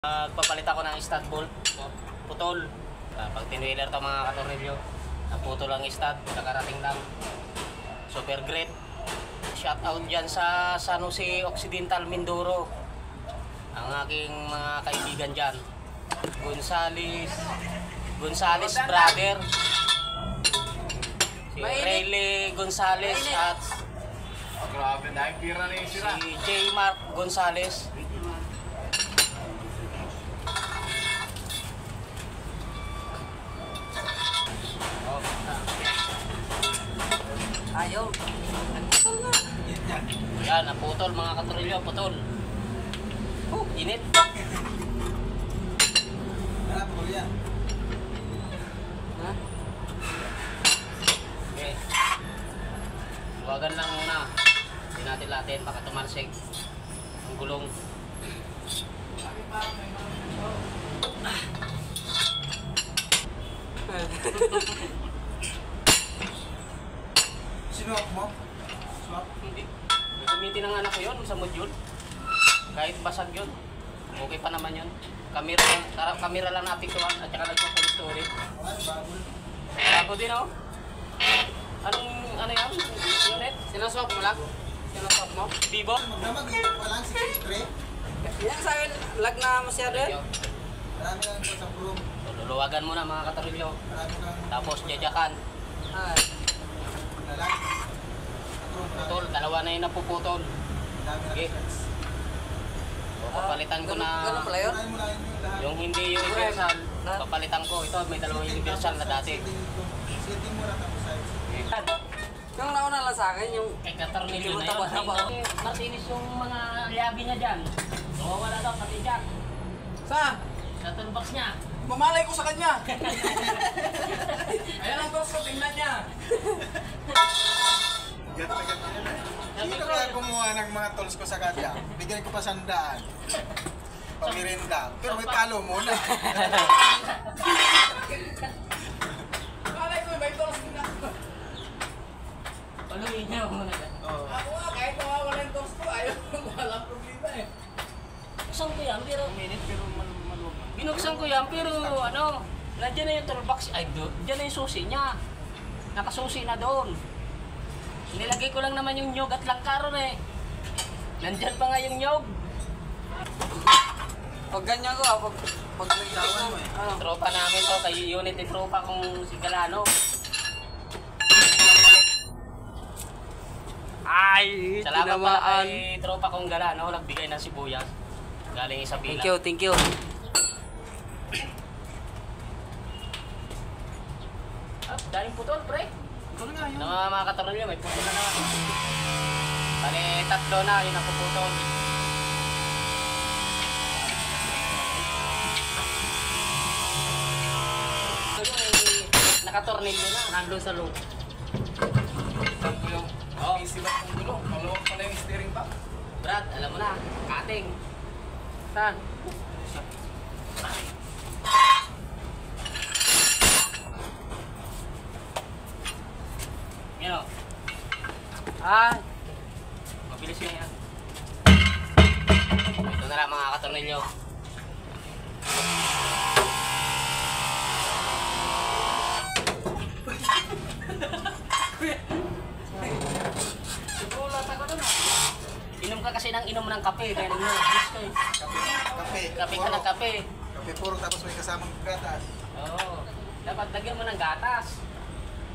Nagpapalit ako ng stud bolt, putol. Pag tinwheeler to mga katornilyo, naputol ang stud, nakarating lang. Super great. Shout out dyan sa San Jose Occidental, Mindoro. Ang aking mga kaibigan dyan. Gonzales brother. Si Rayleigh Gonzales at grabe, dahil pira na yung sira. si J. Mark Gonzales. Ayaw. Nagputol nga. Yan, naputol mga katornilyo, putol. Init. Harap ko yan. Ha? Okay. Luwagan lang muna. Hindi natin latin, baka tumansig ang gulong. Sinuwak mo? Swap? Hindi. Gamitin ng anak ko yun sa module. Kahit basag yun. Okay pa naman yun. Kamera lang napiktuhan at saka nagpo-full story. Bago din oh. Ano yan? Unit? Sinaswap mo lang? Sinaswap mo? Vivo? Magdamag walang 63. Yan sa akin, lag na masyado yun. Marami lang ito sa room. Luluwagan muna mga katorilyo. Marami lang Tapos jajakan. Ah, nalag. Putol, dalawa na yung napuputol. Okay. So, papalitan ko na ganun pala yun? Mo na yung lahat. yung hindi universal. Papalitan ko. Ito, may dalawang universal na dati. Setting mo na tapos size. Yung nauna lang sa akin, yung Kay katornilyo na Taba-taba. yun. Masinis yung mga liabi niya dyan. So, wala daw pati jack. saan? Sa toolbox niya. Mamalay ko sa kanya. Ayan ang gusto, tingnan niya. Ganda na ganda. Hindi ko kaya kumuha ng mga tools ko sa kanya. Bigay ko pa 100. Pamirinda. Pero may palo muna. Mamalay ko, may tools din ako. Paluin niya muna dyan. Oo. Ako nga, kahit mawawala yung tools ko, ayaw walang problema eh. Buksan ko yan, pero Minute pero maluwag. binuksan ko yan, pero ano, nandiyan na yung toolbox. Ay, dyan na yung susi niya. Nakasusi na doon. Nilagay ko lang naman yung nyog at langkaron eh. Nandyan pa nga yung nyog. Pag ganyan ko, pag Tawan mo eh. ano, Tropa namin to, kay unit ni tropa kong si Galano. ay, Salamat pala kay tropa kong Galano, nagbigay ng sibuyas. Galing Isabela. Thank you. Ah, daling putol, pre. Ito na nga yun. Mga katornilyo, may putol na naman. Bali, tatlo na yung napuputol. Nakatornilyo na, nandun sa loob. Saan ko yung isibat ng gulo. Maluwag pala yung steering pa. Brad, alam mo na, cutting. Saan? Yan o, Ah, mabilis yun yan. Ito na lang mga katornilyo. Sugulat ako dun ah. Inom ka kasi ng inom ng kape, kaya nag-nervous ka eh. Kape. Kape ka ng kape. Kape puro tapos may kasamang gatas. Oo. Dapat lagyan mo ng gatas.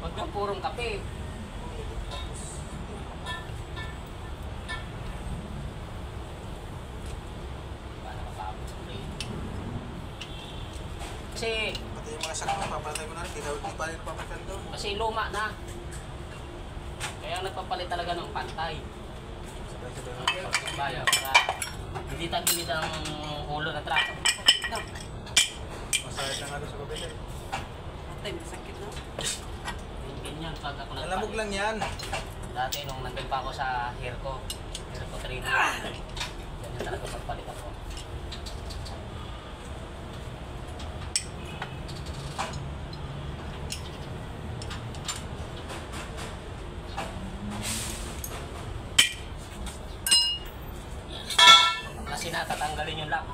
Huwag kang purong kape. Paano matapos ang play? Kasi Pati yung mga sakto, papatay mo na rin. Di pa rin papakan doon. Kasi luma na. Kaya nagpapalit talaga ng pantay. Sabay-sabay. Pagkabaya para hindi tagilid ang ulo ng truck. Masayad na nga doon sa kabila. atay, masakit na. Yung ganyan pag ako Alamog lang yan. Dati nung nandun pa ako sa hair ko training. Ganyan talaga pagpalit ako. Kasi natatanggalin yung lock.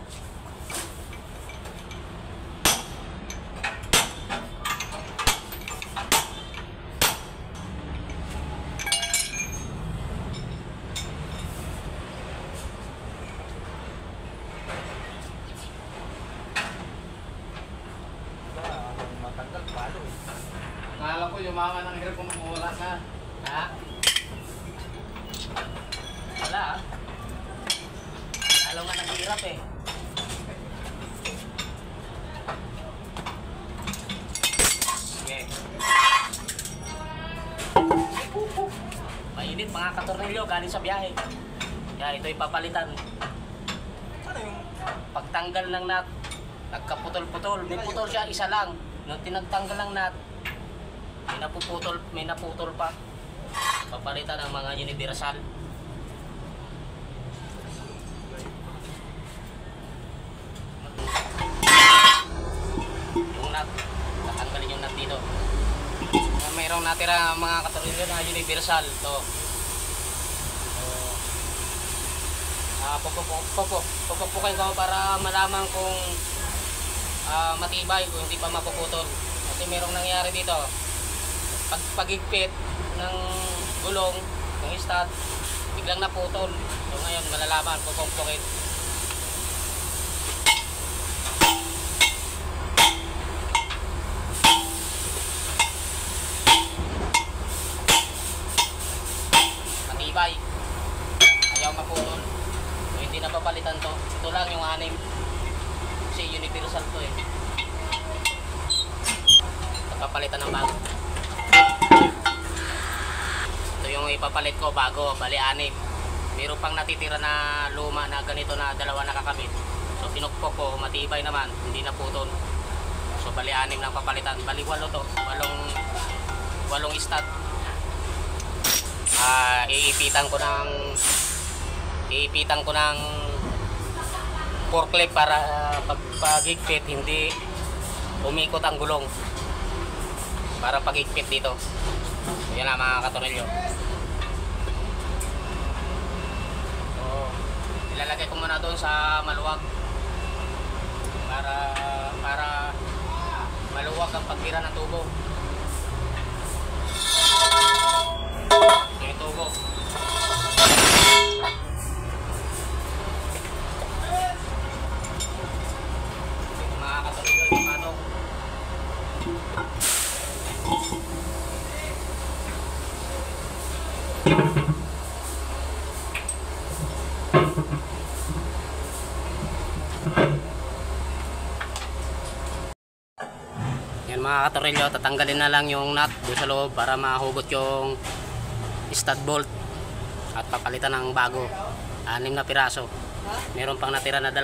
mama ng hirap kung mawala ka. Ha? Wala ah. Lalo nga naghihirap eh. Sige. Mainit mga katornilyo galing sa biyahe. Kaya ito ipapalitan. Ano yung... Pagtanggal ng nut, nagkaputol-putol. May putol siya, isa lang. Nung tinagtanggal ng nut, may naputol pa. Papalitan ng mga universal. Yung nut, tatanggalin yung nut dito. Mayroong natira mga katornilyo na universal. Ito. Pupupukin ko para malaman kung matibay, kung hindi pa mapuputol. Kasi merong nangyari dito. Pagigpit ng gulong, ng stud, biglang naputol. So ngayon malalaman, pupupukin. Matibay. Ayaw maputol. Hindi na papalitan to. Ito lang yung 6. Kasi universal to eh. Papalitan ng bago. Ito yung ipapalit ko bago. Bali 6. Meron pang natitira na luma na ganito na 2 nakakabit. So pinukpok ko. Matibay naman. Hindi na putol. So bali 6 lang papalitan. Bali 8 to. 8 stud. Iipitan ko ng forklift para pag-higpit hindi umikot ang gulong para pag-higpit dito. Yan lang mga katornilyo. So, ilalagay ko muna doon sa maluwag para maluwag ang pagbira ng tubo. Yung tubo. Yan mga katornilyo, tatanggalin na lang yung nut doon sa loob para mahugot yung stud bolt at papalitan ng bago. 6 na piraso. Meron pang natira na 2.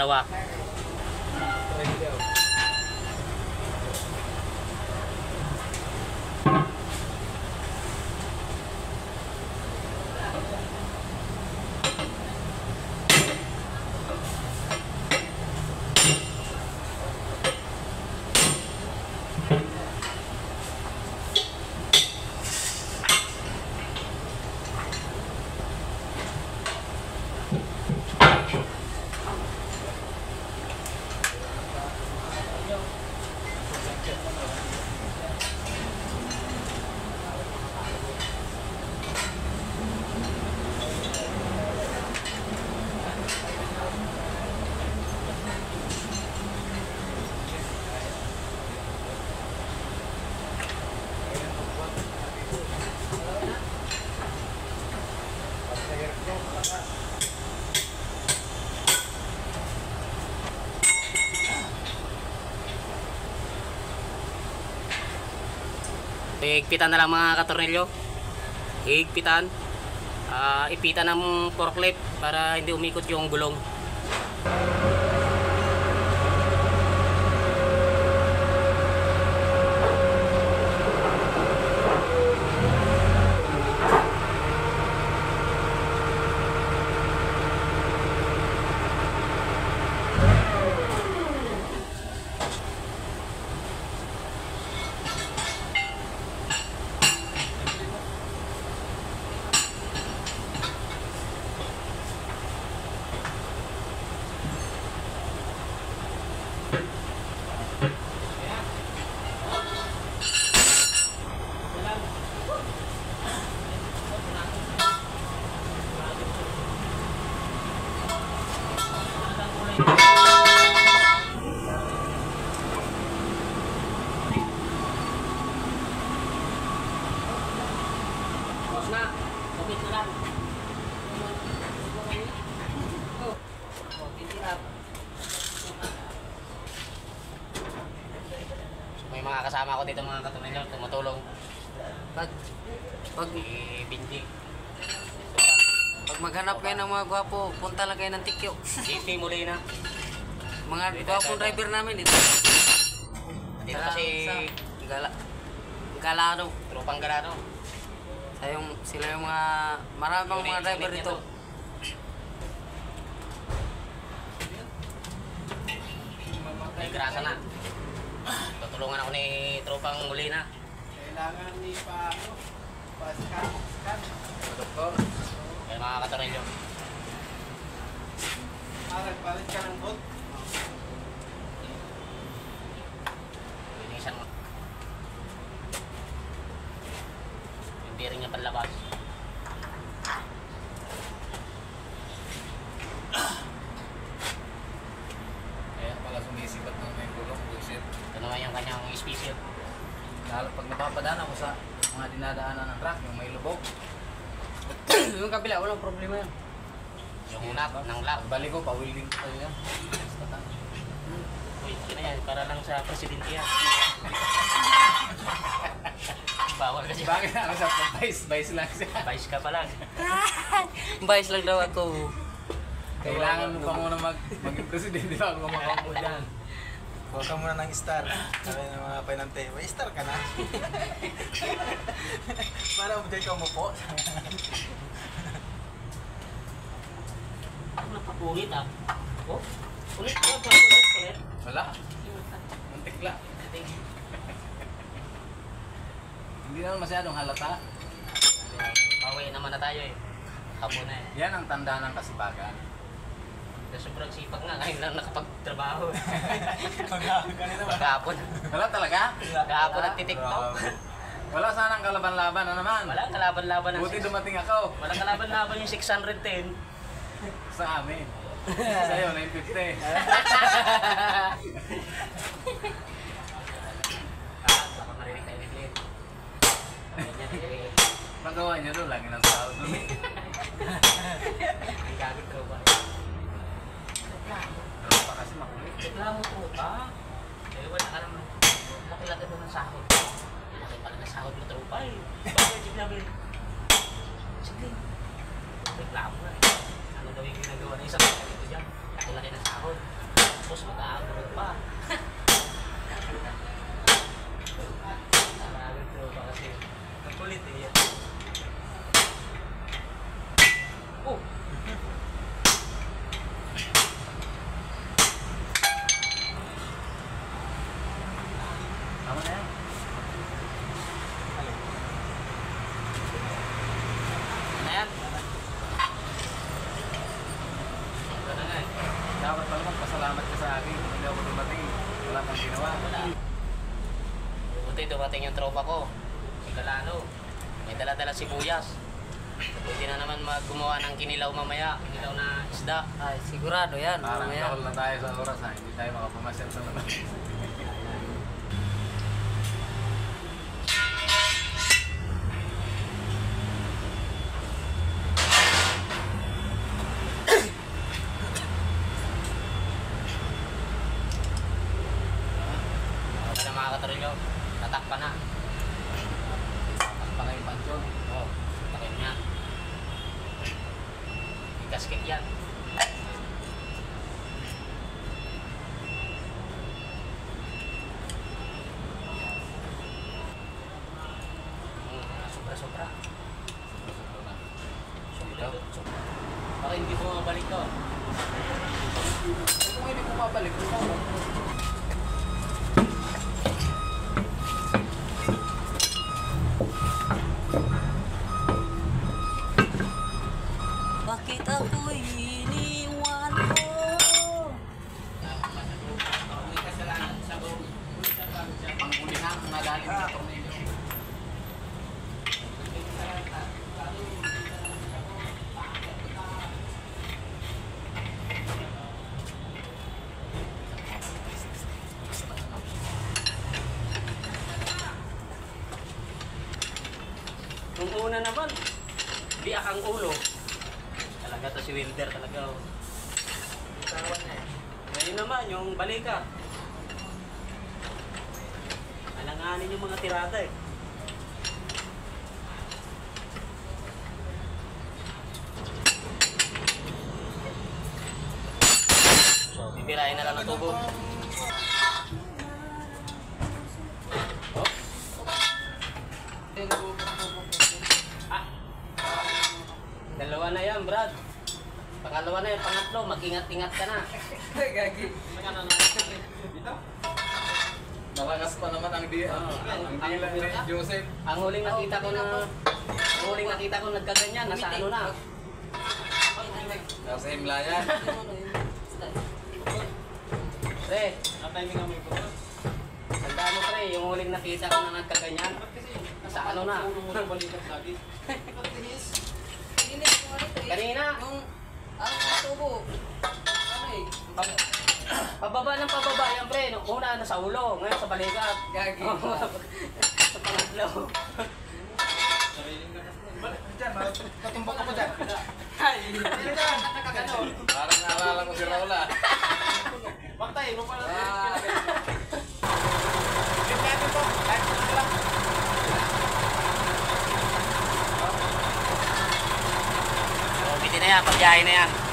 Higpitan na lang mga katornilyo. Higpitan. Ipitan ng forklift para hindi umikot yung gulong. mga kasama ko dito mga katornilyo, tumutulong. Pag Si Binji. pag maghanap kayo ng mga gwapo, punta lang kayo ng Tikyo. JP Molina. Mga gwapong driver namin ito. Dito kasi Galano. tropang Galano. Sila yung mga maraming mga driver dito. May grasa na. Tutulungan ako ni tropang Molina. Kailangan ni pa-scan. Doktor. Kaya mga katornilyo. Nagpalit ka ng bolt. Linisan mo. Yung bearing niya panlabas. Kaya pala sumisipat ng may gulong. Buisit. Ito naman yung kanyang special. Lalo pag napapadaan ako sa mga dinadaanan ng truck, yung may lubog. Yung kabila, walang problema yan. Yung nut ng lock. Balik ko, pa-welding ko kayo yan. Basta. Uy, yun na yan. Para lang sa presidente yan. Bawal ka dyan. Bakit ako sa vice lang siya? Vice ka pa lang. Bayis lang daw ako. Kailangan mo pa muna maging presidente bago ka makaupo dyan. Huwag ka muna ng star. Sabi ng mga pinante, may star ka na. Para mo dyan ka umupo. Ako napapungit ah. Oh? Ulit. Wala. Muntik lang. Hindi naman masyadong halata. Pauwi naman na tayo eh. Hapon na eh. Yan ang tanda ng kasipagan. Kasi sobrang sipag nga. Ngayon lang nakapagtrabaho. Kanina ba? Maghapon. Wala talaga? Maghapon nagtitiktok. Wala sanang kalaban-laban na naman. Walang kalaban-laban ng Buti dumating ako Walang kalaban-laban yung 610. sa amin. Sa'yo, 950. Baka marinig tayo ulit. Magawa niyo doon, lagi ng sahod doon. Ang gagawin ko ba? Pero pa kasi makulit. Reklamo po ba? Eh, wala ka naman. Laki-laki mo ng sahod. Laki pala na sahod mo tropa eh. Bakit yung nabi? Sige. Reklamo na eh. Ano daw yung ginagawa na isang laki dito dyan? Laki-laki ng sahod. Tapos mag-aagurot pa. Marami tropa kasi. Nakulit eh yan. Oh! Tama na yan. Ano yan? Ano na nga eh. Dapat pala magpasalamat ka sa akin kung hindi ako dumating. Wala kang ginawa. Wala. Buti dumating yung tropa ko. Si Galano. May dala-dala sibuyas. Pwede na naman gumawa ng kinilaw mamaya. Kinilaw na isda. Ay, sigurado yan. Parang Mamaya. kahol na tayo sa oras ha. Hindi tayo makapumasyal sa labas. Wala na mga katorilyo. Tatakpa na. Tatakpa na yung pansyon. Oo. Takin niya. May gasket yan. Sobra-sobra. Sobra. Baka hindi mo mabalik to. Kung hindi ko mabalik, gusto mo. Bakit ako'y iniwan mo? Pangulihang nagaling sa tornilyo. Nung una naman, biak ang ulo. Talaga to si Wilder talaga. Oh. Tawan na eh. Ngayon naman, yung balika. Alanganin yung mga tirada eh. So, pipirahin na lang ng tubo. Dalawa na yan, Brad. Pangalawa na yan, pangatlo, mag-ingat-ingat ka na. Gagi. Malakas pa naman ang dila ni Joseph. Ang huling nakita ko nagkaganyan, nasa ano na. Nasa Himlayan. Pre, tandaan mo pre, yung huling nakita ko na nagkaganyan, nasa ano na. Kanina, Ang tubo. Ano eh? pababa ng pababa yan pre, nung una nasa ulo, ngayon sa balikat. Gagi. Sa pangatlo. Diyan, katumbok ka po dyan. Nakakano. Parang naalala ko si Raula. Bantay, mo pala. So, bitin na yan, pagbiyahe na yan.